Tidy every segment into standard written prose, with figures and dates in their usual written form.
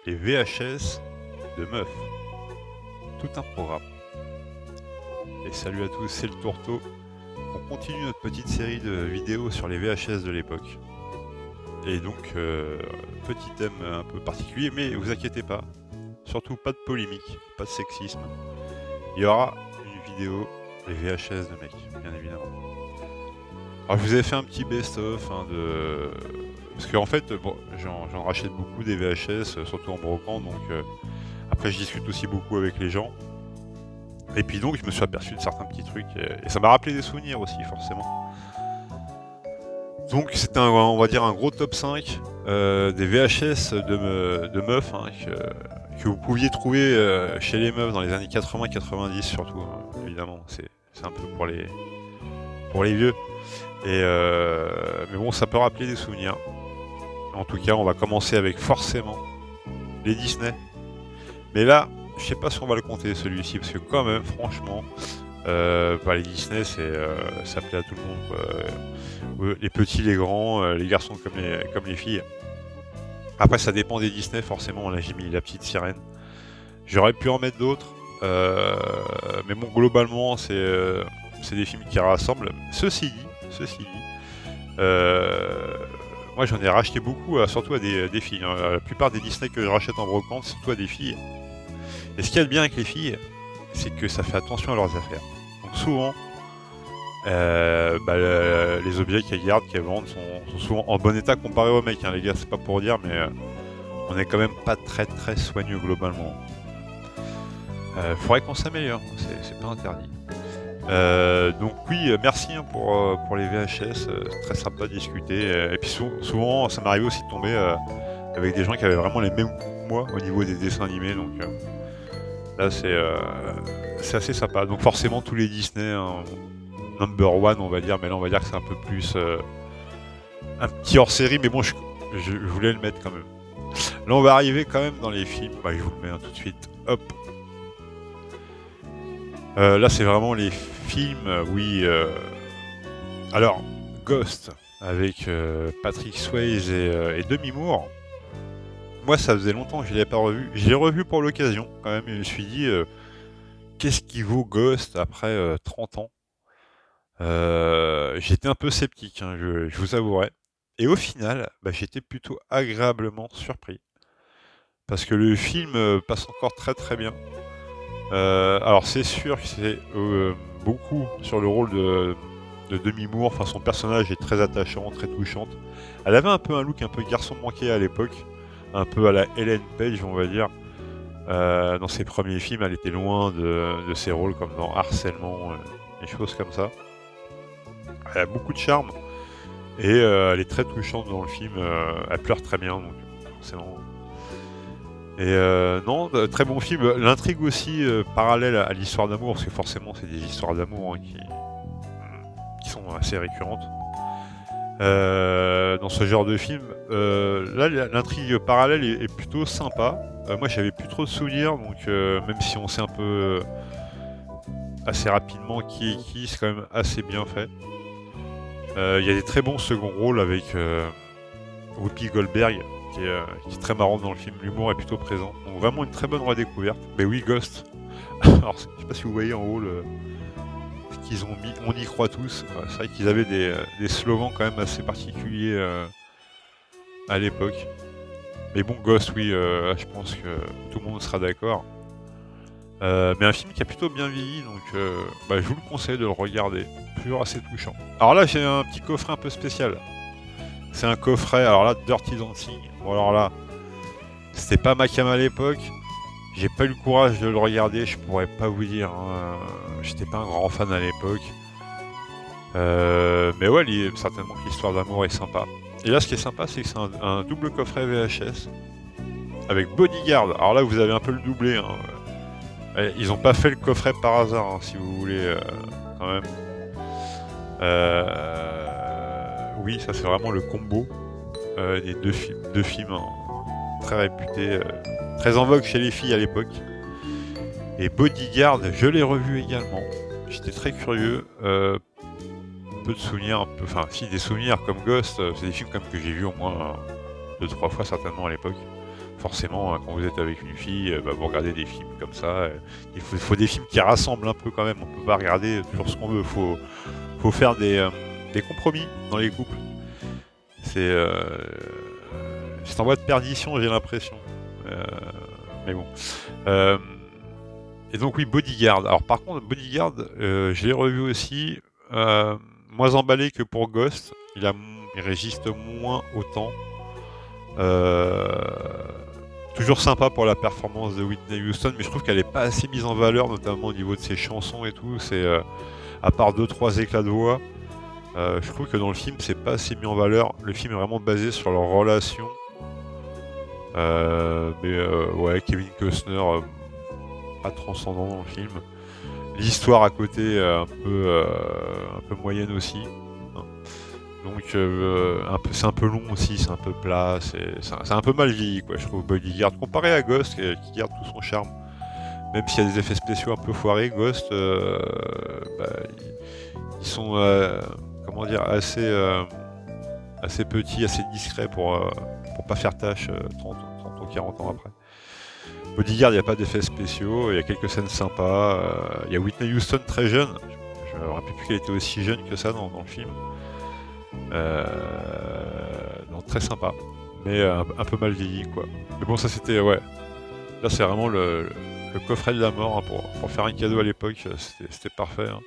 les VHS de meufs. Tout un programme. Et salut à tous, c'est le Tourteau. On continue notre petite série de vidéos sur les VHS de l'époque. Et donc, petit thème un peu particulier, mais vous inquiétez pas, surtout pas de polémique, pas de sexisme. Il y aura une vidéo, les VHS de mecs, bien évidemment. Alors je vous avais fait un petit best-of de... Parce qu'en fait, bon, j'en rachète beaucoup des VHS, surtout en brocante, donc après je discute aussi beaucoup avec les gens. Et puis donc je me suis aperçu de certains petits trucs, et ça m'a rappelé des souvenirs aussi forcément. Donc c'était on va dire un gros top 5 des VHS de meufs que vous pouviez trouver chez les meufs dans les années 80-90 surtout, évidemment, c'est un peu pour les vieux. Mais bon, ça peut rappeler des souvenirs. En tout cas, on va commencer avec forcément les Disney. Mais là, je sais pas si on va le compter celui-ci, parce que quand même, franchement, les Disney, ça plaît à tout le monde, quoi. Les petits, les grands, les garçons comme les filles. Après, ça dépend des Disney, forcément. Là, j'ai mis La Petite Sirène. J'aurais pu en mettre d'autres, mais bon, globalement, c'est des films qui rassemblent. Ceci dit, moi j'en ai racheté beaucoup, surtout à des filles. La plupart des Disney que je rachète en brocante, surtout à des filles. Et ce qu'il y a de bien avec les filles, c'est que ça fait attention à leurs affaires. Donc souvent, les objets qu'elles gardent, qu'elles vendent, sont souvent en bon état comparé aux mecs. Les gars, c'est pas pour dire, mais on est quand même pas très très soigneux globalement. Faudrait qu'on s'améliore, c'est pas interdit. Donc oui, merci pour les VHS, c'est très sympa de discuter. Et puis souvent, ça m'arrivait aussi de tomber avec des gens qui avaient vraiment les mêmes goûts que moi au niveau des dessins animés. Donc là, c'est assez sympa. Donc forcément, tous les Disney, number one, on va dire. Mais là, on va dire que c'est un peu plus un petit hors-série. Mais bon, je voulais le mettre quand même. Là, on va arriver quand même dans les films. Je vous le mets tout de suite. Hop. Là, c'est vraiment les films, oui. Alors, Ghost, avec Patrick Swayze et Demi Moore. Moi, ça faisait longtemps que je ne l'avais pas revu. Je l'ai revu pour l'occasion, quand même, et je me suis dit, qu'est-ce qui vaut Ghost après 30 ans? J'étais un peu sceptique, je vous avouerai. Et au final, j'étais plutôt agréablement surpris. Parce que le film passe encore très très bien. Alors c'est sûr que c'est beaucoup sur le rôle de Demi Moore. Enfin, son personnage est très attachant, très touchante. Elle avait un peu un look un peu garçon manqué à l'époque, un peu à la Ellen Page, on va dire. Dans ses premiers films, elle était loin de ses rôles comme dans Harcèlement, des choses comme ça. Elle a beaucoup de charme et elle est très touchante dans le film. Elle pleure très bien, donc forcément. Et non, très bon film. L'intrigue aussi parallèle à l'histoire d'amour, parce que forcément c'est des histoires d'amour qui sont assez récurrentes dans ce genre de film. Là, l'intrigue parallèle est plutôt sympa. Moi, j'avais plus trop de souvenirs, donc même si on sait un peu assez rapidement qui est qui, c'est quand même assez bien fait. Il y a des très bons seconds rôles avec Whoopi Goldberg, qui est très marrante dans le film. L'humour est plutôt présent. Donc vraiment une très bonne redécouverte. Mais oui, Ghost. Alors, je sais pas si vous voyez en haut ce qu'ils ont mis. On y croit tous. C'est vrai qu'ils avaient des slogans quand même assez particuliers à l'époque. Mais bon, Ghost, oui, je pense que tout le monde sera d'accord. Mais un film qui a plutôt bien vieilli, donc je vous le conseille de le regarder. Toujours assez touchant. Alors là, j'ai un petit coffret un peu spécial. C'est un coffret, alors là, Dirty Dancing. Bon, alors là, c'était pas ma cam à l'époque. J'ai pas eu le courage de le regarder, je pourrais pas vous dire. J'étais pas un grand fan à l'époque. Mais ouais, certainement que l'histoire d'amour est sympa. Et là, ce qui est sympa, c'est que c'est un double coffret VHS avec Bodyguard. Alors là, vous avez un peu le doublé. Ils ont pas fait le coffret par hasard, si vous voulez, quand même. Oui, ça c'est vraiment le combo des deux films très réputés, très en vogue chez les filles à l'époque. Et Bodyguard, je l'ai revu également. J'étais très curieux. Peu de souvenirs, enfin si des souvenirs comme Ghost, c'est des films comme que j'ai vus au moins 2-3 fois certainement à l'époque. forcément, quand vous êtes avec une fille, vous regardez des films comme ça. Il faut des films qui rassemblent un peu quand même. On peut pas regarder toujours ce qu'on veut. Faut faire des compromis dans les couples. C'est en voie de perdition, j'ai l'impression. Mais bon. Et donc oui, Bodyguard. Alors par contre, Bodyguard, je l'ai revu aussi. Moins emballé que pour Ghost. Il résiste moins autant. Toujours sympa pour la performance de Whitney Houston, mais je trouve qu'elle est pas assez mise en valeur, notamment au niveau de ses chansons et tout. C'est à part 2-3 éclats de voix, je trouve que dans le film c'est pas assez mis en valeur. Le film est vraiment basé sur leur relation. Ouais, Kevin Costner, pas transcendant dans le film. L'histoire à côté un peu moyenne aussi. Donc c'est un peu long aussi, c'est un peu plat, c'est un peu mal vieilli quoi, je trouve Bodyguard comparé à Ghost qui garde tout son charme. Même s'il y a des effets spéciaux un peu foirés, Ghost ils sont comment dire assez petits, assez discrets pour pas faire tâche 30 ou 40 ans après. Bodyguard, il n'y a pas d'effets spéciaux, il y a quelques scènes sympas, il y a Whitney Houston très jeune, je me rappelle plus qu'elle était aussi jeune que ça dans le film. Donc très sympa, mais un peu mal vieilli quoi. Mais bon, ça c'était ouais. Là c'est vraiment le coffret de la mort hein, pour faire un cadeau à l'époque, c'était parfait. Hein.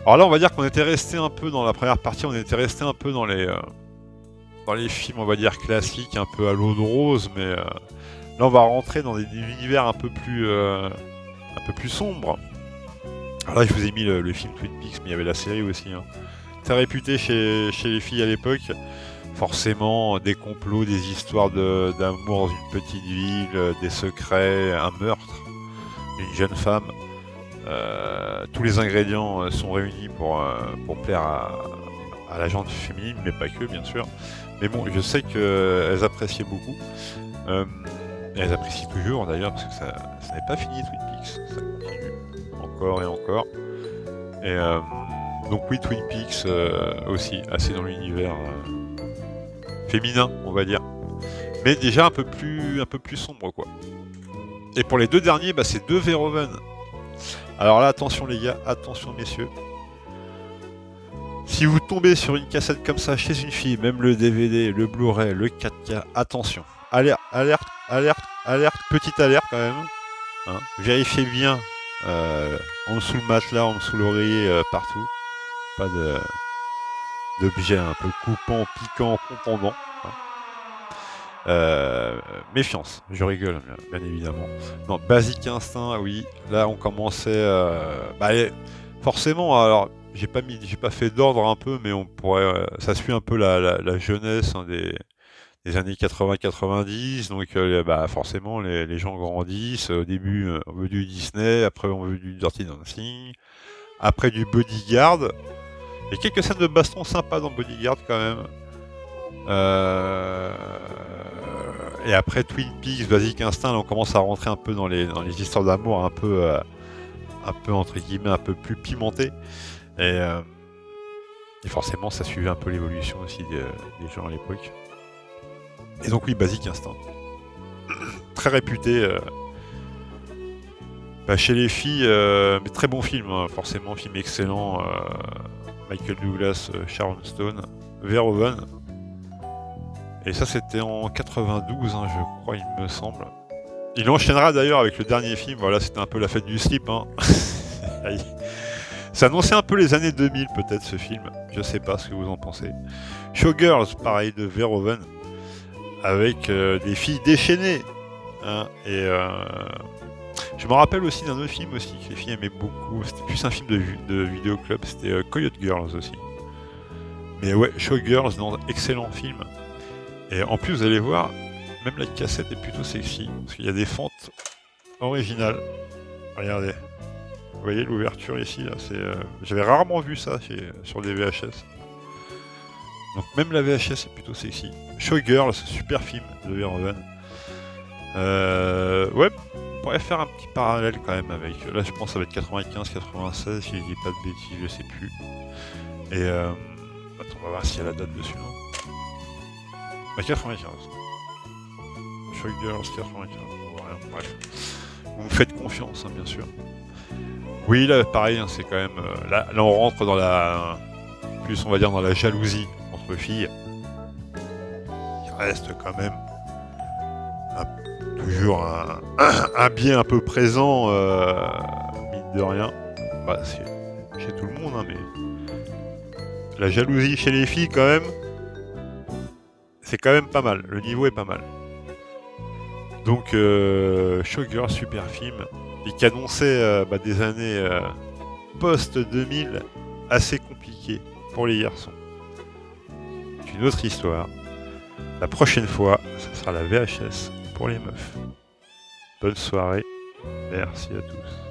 Alors là on va dire qu'on était resté un peu dans la première partie, on était resté un peu dans les films on va dire classiques, un peu à l'eau de rose, mais là on va rentrer dans des univers un peu plus sombres. Alors là je vous ai mis le film Twin Peaks, mais il y avait la série aussi. Hein. Très réputé chez les filles à l'époque. Forcément, des complots, des histoires d'amour dans une petite ville, des secrets, un meurtre, une jeune femme. Tous les ingrédients sont réunis pour plaire à la gente féminine, mais pas que, bien sûr. Mais bon, je sais qu'elles appréciaient beaucoup. Et elles apprécient toujours, d'ailleurs, parce que ça n'est pas fini, Twin Peaks. Ça continue encore et encore. Et... donc oui, Twin Peaks aussi, assez dans l'univers féminin, on va dire. Mais déjà un peu plus sombre, quoi. Et pour les deux derniers, c'est deux Verhoeven. Alors là, attention les gars, attention messieurs. Si vous tombez sur une cassette comme ça chez une fille, même le DVD, le Blu-ray, le 4K, attention. Alerte, petite alerte quand même. Hein. Vérifiez bien en dessous le matelas, en dessous l'oreiller, partout. Pas d'objets un peu coupants, piquants, contondants. Hein. Méfiance, je rigole bien évidemment. Non, Basic Instinct, oui. Là on commençait. Forcément, alors j'ai pas fait d'ordre un peu, mais on pourrait. Ça suit un peu la jeunesse hein, des années 80-90. Donc forcément les gens grandissent. Au début on veut du Disney, après on veut du Dirty Dancing, après du Bodyguard. Il y a quelques scènes de baston sympas dans Bodyguard quand même. Et après Twin Peaks, Basic Instinct, là, on commence à rentrer un peu dans les histoires d'amour un peu entre guillemets un peu plus pimentées. Et forcément ça suivait un peu l'évolution aussi des gens à l'époque. Et donc oui, Basic Instinct. Très réputé chez les filles, mais très bon film, hein, forcément, film excellent. Michael Douglas, Sharon Stone, Verhoeven. Et ça c'était en 92, hein, je crois, il me semble. Il enchaînera d'ailleurs avec le dernier film, voilà, c'était un peu la fête du slip. Hein. Ça annonçait un peu les années 2000 peut-être ce film, je sais pas ce que vous en pensez. Showgirls, pareil, de Verhoeven, avec des filles déchaînées. Hein, et je me rappelle aussi d'un autre film aussi que les filles aimaient beaucoup, c'était plus un film de vidéoclub, c'était Coyote Girls aussi. Mais ouais, Showgirls, excellent film. Et en plus, vous allez voir, même la cassette est plutôt sexy, parce qu'il y a des fentes originales. Regardez. Vous voyez l'ouverture ici, là, j'avais rarement vu ça sur des VHS. Donc même la VHS est plutôt sexy. Showgirls, super film de Verhoeven. Ouais, on pourrait faire un petit parallèle quand même avec... Là, je pense que ça va être 95-96, si je dis pas de bêtises, je sais plus. Et... Attends, on va voir s'il y a la date dessus. 95. Showgirls 95. Rien, bref. Vous me faites confiance, hein, bien sûr. Oui, là, pareil, hein, c'est quand même... là, on rentre dans la... Plus, on va dire, dans la jalousie entre filles. Il reste quand même toujours un bien un peu présent, mine de rien. Bah, c'est chez tout le monde, hein, mais... La jalousie chez les filles, quand même, c'est quand même pas mal. Le niveau est pas mal. Donc, Showgirls, super film, et qui annonçait des années post-2000 assez compliquées pour les garçons. C'est une autre histoire. La prochaine fois, ce sera la VHS pour les meufs. Bonne soirée. Merci à tous.